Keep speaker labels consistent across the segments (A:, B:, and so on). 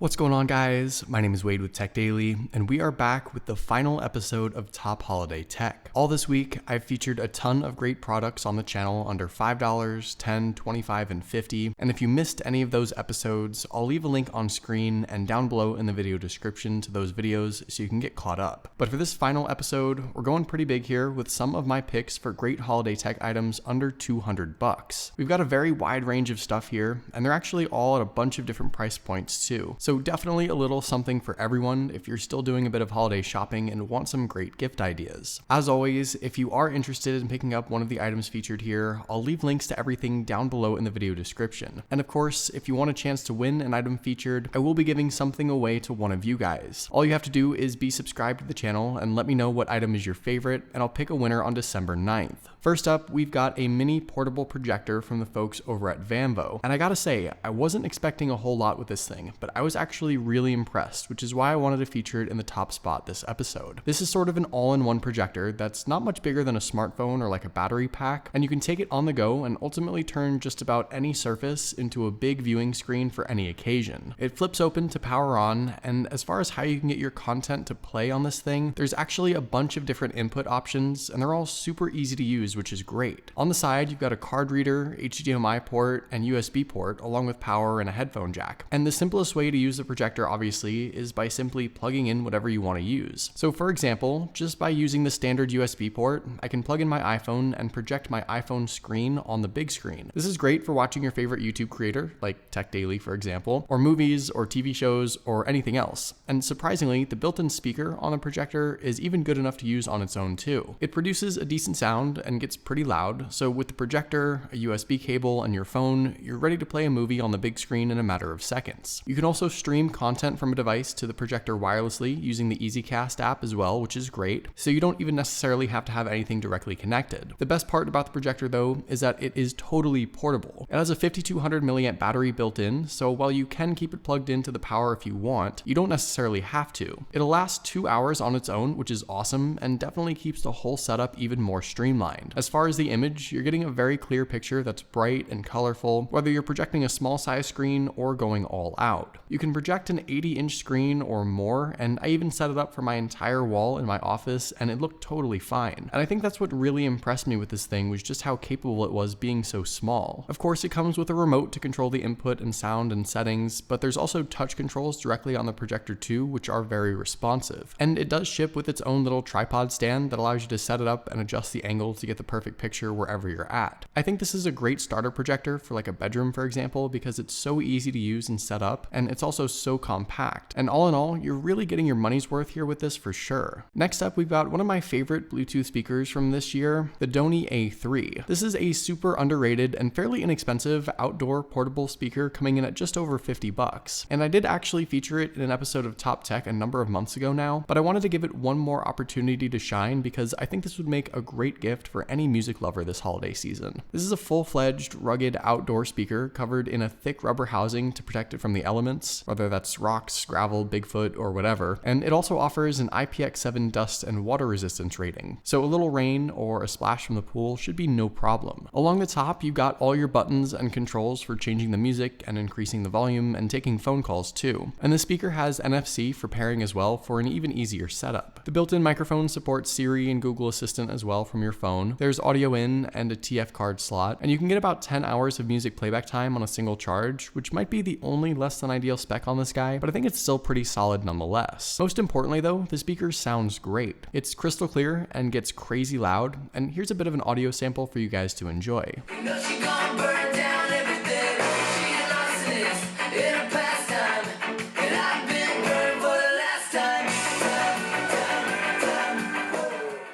A: What's going on, guys? My name is Wade with Tech Daily, and we are back with the final episode of Top Holiday Tech. All this week, I've featured a ton of great products on the channel under $5, $10, $25, and $50, and if you missed any of those episodes, I'll leave a link on screen and down below in the video description to those videos so you can get caught up. But for this final episode, we're going pretty big here with some of my picks for great holiday tech items under $200. We've got a very wide range of stuff here, and they're actually all at a bunch of different price points too. So definitely a little something for everyone if you're still doing a bit of holiday shopping and want some great gift ideas. As always, if you are interested in picking up one of the items featured here, I'll leave links to everything down below in the video description. And of course, if you want a chance to win an item featured, I will be giving something away to one of you guys. All you have to do is be subscribed to the channel and let me know what item is your favorite, and I'll pick a winner on December 9th. First up, we've got a mini portable projector from the folks over at Vanvo. And I gotta say, I wasn't expecting a whole lot with this thing, but I was actually really impressed, which is why I wanted to feature it in the top spot this episode. This is sort of an all-in-one projector that's not much bigger than a smartphone or like a battery pack, and you can take it on the go and ultimately turn just about any surface into a big viewing screen for any occasion. It flips open to power on, and as far as how you can get your content to play on this thing, there's actually a bunch of different input options, and they're all super easy to use, which is great. On the side, you've got a card reader, HDMI port, and USB port, along with power and a headphone jack. And the simplest way to use the projector, obviously, is by simply plugging in whatever you want to use. So for example, just by using the standard USB port, I can plug in my iPhone and project my iPhone screen on the big screen. This is great for watching your favorite YouTube creator, like Tech Daily for example, or movies or TV shows or anything else. And surprisingly, the built-in speaker on the projector is even good enough to use on its own too. It produces a decent sound and gets pretty loud, so with the projector, a USB cable, and your phone, you're ready to play a movie on the big screen in a matter of seconds. You can also stream content from a device to the projector wirelessly using the EasyCast app as well, which is great, so you don't even necessarily have to have anything directly connected. The best part about the projector though is that it is totally portable. It has a 5200 milliamp battery built in, so while you can keep it plugged into the power if you want, you don't necessarily have to. It'll last 2 hours on its own, which is awesome, and definitely keeps the whole setup even more streamlined. As far as the image, you're getting a very clear picture that's bright and colorful, whether you're projecting a small size screen or going all out. You can project an 80-inch screen or more, and I even set it up for my entire wall in my office, and it looked totally fine. And I think that's what really impressed me with this thing, was just how capable it was being so small. Of course, it comes with a remote to control the input and sound and settings, but there's also touch controls directly on the projector too, which are very responsive. And it does ship with its own little tripod stand that allows you to set it up and adjust the angle to get the perfect picture wherever you're at. I think this is a great starter projector for like a bedroom, for example, because it's so easy to use and set up, and it's also so compact. And all in all, you're really getting your money's worth here with this for sure. Next up, we've got one of my favorite Bluetooth speakers from this year, the Dony A3. This is a super underrated and fairly inexpensive outdoor portable speaker coming in at just over $50. And I did actually feature it in an episode of Top Tech a number of months ago now, but I wanted to give it one more opportunity to shine because I think this would make a great gift for any music lover this holiday season. This is a full-fledged, rugged outdoor speaker covered in a thick rubber housing to protect it from the elements, whether that's rocks, gravel, Bigfoot, or whatever. And it also offers an IPX7 dust and water resistance rating, so a little rain or a splash from the pool should be no problem. Along the top, you've got all your buttons and controls for changing the music and increasing the volume and taking phone calls too. And the speaker has NFC for pairing as well for an even easier setup. The built-in microphone supports Siri and Google Assistant as well from your phone. There's audio in and a TF card slot, and you can get about 10 hours of music playback time on a single charge, which might be the only less than ideal spec on this guy, but I think it's still pretty solid nonetheless. Most importantly though, the speaker sounds great. It's crystal clear and gets crazy loud, and here's a bit of an audio sample for you guys to enjoy.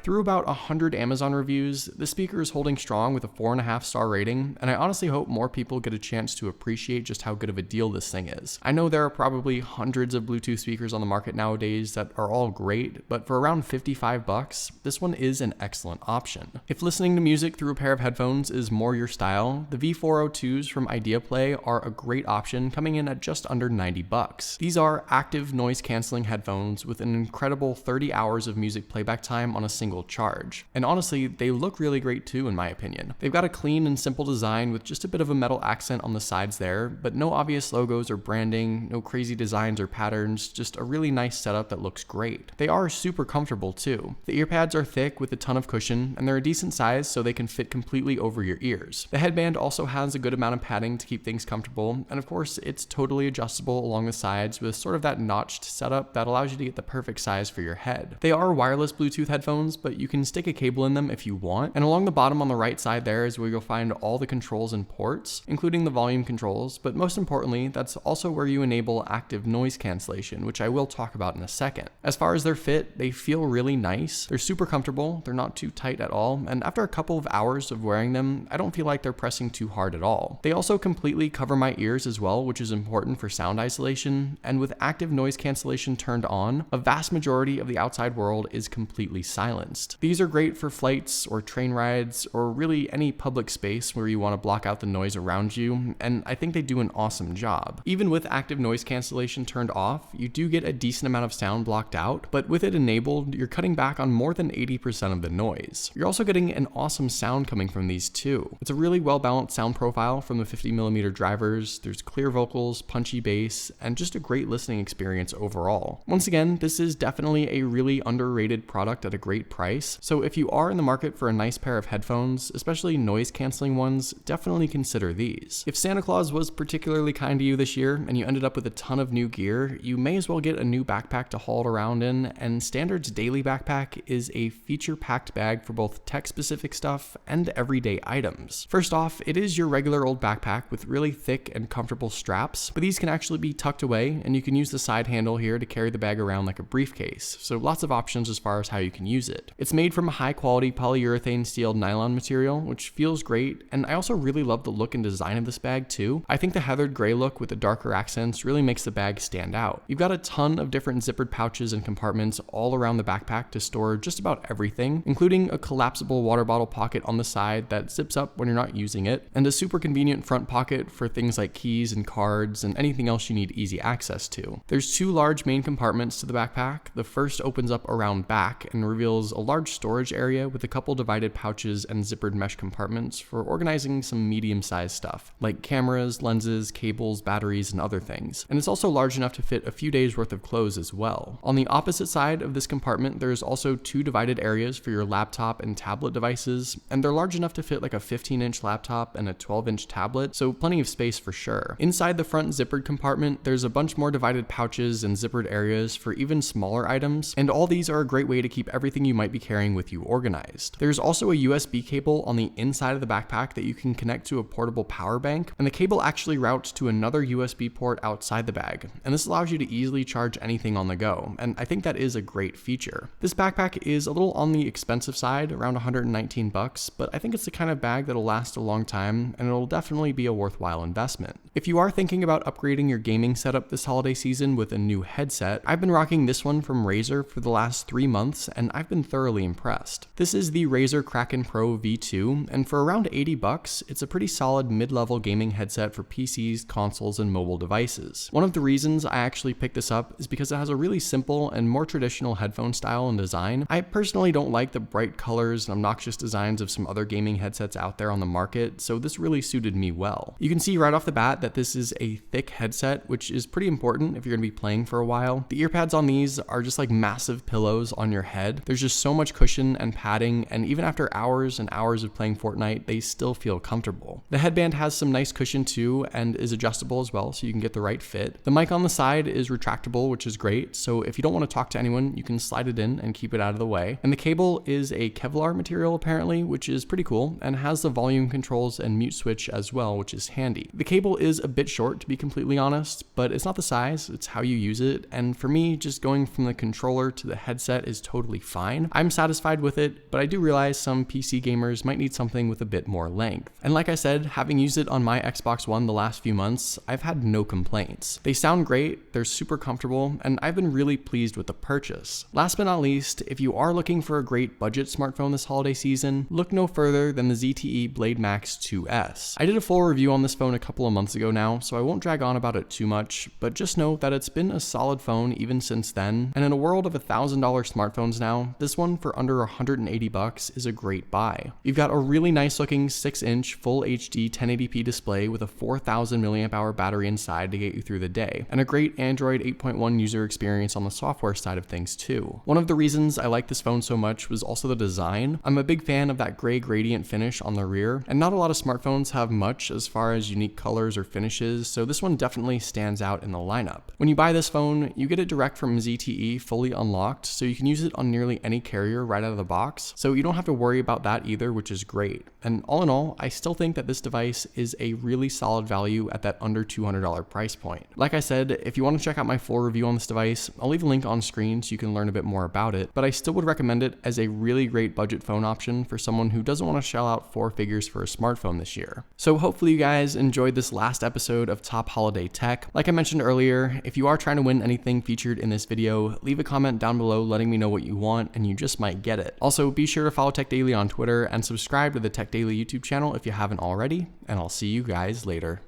A: Through about 100 Amazon reviews, this speaker is holding strong with a 4.5-star rating, and I honestly hope more people get a chance to appreciate just how good of a deal this thing is. I know there are probably hundreds of Bluetooth speakers on the market nowadays that are all great, but for around $55, this one is an excellent option. If listening to music through a pair of headphones is more your style, the V402s from IdeaPlay are a great option, coming in at just under $90. These are active noise canceling headphones with an incredible 30 hours of music playback time on a single single charge. And honestly, they look really great too in my opinion. They've got a clean and simple design with just a bit of a metal accent on the sides there, but no obvious logos or branding, no crazy designs or patterns, just a really nice setup that looks great. They are super comfortable too. The earpads are thick with a ton of cushion, and they're a decent size so they can fit completely over your ears. The headband also has a good amount of padding to keep things comfortable, and of course it's totally adjustable along the sides with sort of that notched setup that allows you to get the perfect size for your head. They are wireless Bluetooth headphones, but you can stick a cable in them if you want, and along the bottom on the right side there is where you'll find all the controls and ports, including the volume controls, but most importantly, that's also where you enable active noise cancellation, which I will talk about in a second. As far as their fit, they feel really nice. They're super comfortable, they're not too tight at all, and after a couple of hours of wearing them, I don't feel like they're pressing too hard at all. They also completely cover my ears as well, which is important for sound isolation, and with active noise cancellation turned on, a vast majority of the outside world is completely silenced. These are great for flights or train rides or really any public space where you want to block out the noise around you, and I think they do an awesome job. Even with active noise cancellation turned off, you do get a decent amount of sound blocked out, but with it enabled, you're cutting back on more than 80% of the noise. You're also getting an awesome sound coming from these too. It's a really well-balanced sound profile from the 50mm drivers, there's clear vocals, punchy bass, and just a great listening experience overall. Once again, this is definitely a really underrated product at a great price, so if you are in the market for a nice pair of headphones, especially noise-canceling ones, definitely consider these. If Santa Claus was particularly kind to you this year and you ended up with a ton of new gear, you may as well get a new backpack to haul it around in, and Standard's Daily Backpack is a feature-packed bag for both tech-specific stuff and everyday items. First off, it is your regular old backpack with really thick and comfortable straps, but these can actually be tucked away, and you can use the side handle here to carry the bag around like a briefcase, so lots of options as far as how you can use it. It's made from a high-quality polyurethane steel nylon material, which feels great, and I also really love the look and design of this bag too. I think the heathered gray look with the darker accents really makes the bag stand out. You've got a ton of different zippered pouches and compartments all around the backpack to store just about everything, including a collapsible water bottle pocket on the side that zips up when you're not using it, and a super convenient front pocket for things like keys and cards and anything else you need easy access to. There's two large main compartments to the backpack. The first opens up around back and reveals a large storage area with a couple divided pouches and zippered mesh compartments for organizing some medium-sized stuff, like cameras, lenses, cables, batteries, and other things. And it's also large enough to fit a few days worth of clothes as well. On the opposite side of this compartment, there's also two divided areas for your laptop and tablet devices, and they're large enough to fit like a 15-inch laptop and a 12-inch tablet, so plenty of space for sure. Inside the front zippered compartment, there's a bunch more divided pouches and zippered areas for even smaller items, and all these are a great way to keep everything you might be carrying with you organized. There's also a USB cable on the inside of the backpack that you can connect to a portable power bank, and the cable actually routes to another USB port outside the bag, and this allows you to easily charge anything on the go, and I think that is a great feature. This backpack is a little on the expensive side, around $119, but I think it's the kind of bag that'll last a long time, and it'll definitely be a worthwhile investment. If you are thinking about upgrading your gaming setup this holiday season with a new headset, I've been rocking this one from Razer for the last 3 months, and I've been thoroughly impressed. This is the Razer Kraken Pro V2, and for around $80, it's a pretty solid mid-level gaming headset for PCs, consoles, and mobile devices. One of the reasons I actually picked this up is because it has a really simple and more traditional headphone style and design. I personally don't like the bright colors and obnoxious designs of some other gaming headsets out there on the market, so this really suited me well. You can see right off the bat that this is a thick headset, which is pretty important if you're going to be playing for a while. The earpads on these are just like massive pillows on your head. There's just so much cushion and padding, and even after hours and hours of playing Fortnite, they still feel comfortable. The headband has some nice cushion too and is adjustable as well, so you can get the right fit. The mic on the side is retractable, which is great, so if you don't want to talk to anyone, you can slide it in and keep it out of the way. And the cable is a Kevlar material apparently, which is pretty cool, and has the volume controls and mute switch as well, which is handy. The cable is a bit short, to be completely honest, but it's not the size, it's how you use it, and for me, just going from the controller to the headset is totally fine. I'm satisfied with it, but I do realize some PC gamers might need something with a bit more length. And like I said, having used it on my Xbox One the last few months, I've had no complaints. They sound great, they're super comfortable, and I've been really pleased with the purchase. Last but not least, if you are looking for a great budget smartphone this holiday season, look no further than the ZTE Blade Max 2S. I did a full review on this phone a couple of months ago now, so I won't drag on about it too much, but just know that it's been a solid phone even since then, and in a world of $1,000 smartphones now, this one one for under 180 bucks is a great buy. You've got a really nice looking 6-inch full HD 1080p display with a 4000 mAh battery inside to get you through the day, and a great Android 8.1 user experience on the software side of things too. One of the reasons I like this phone so much was also the design. I'm a big fan of that gray gradient finish on the rear, and not a lot of smartphones have much as far as unique colors or finishes, so this one definitely stands out in the lineup. When you buy this phone, you get it direct from ZTE fully unlocked, so you can use it on nearly any carrier right out of the box, so you don't have to worry about that either, which is great. And all in all, I still think that this device is a really solid value at that under $200 price point. Like I said, if you want to check out my full review on this device, I'll leave a link on screen so you can learn a bit more about it, but I still would recommend it as a really great budget phone option for someone who doesn't want to shell out 4 figures for a smartphone this year. So hopefully you guys enjoyed this last episode of Top Holiday Tech. Like I mentioned earlier, if you are trying to win anything featured in this video, leave a comment down below letting me know what you want and you just might get it. Also, be sure to follow Tech Daily on Twitter and subscribe to the Tech Daily YouTube channel if you haven't already, and I'll see you guys later.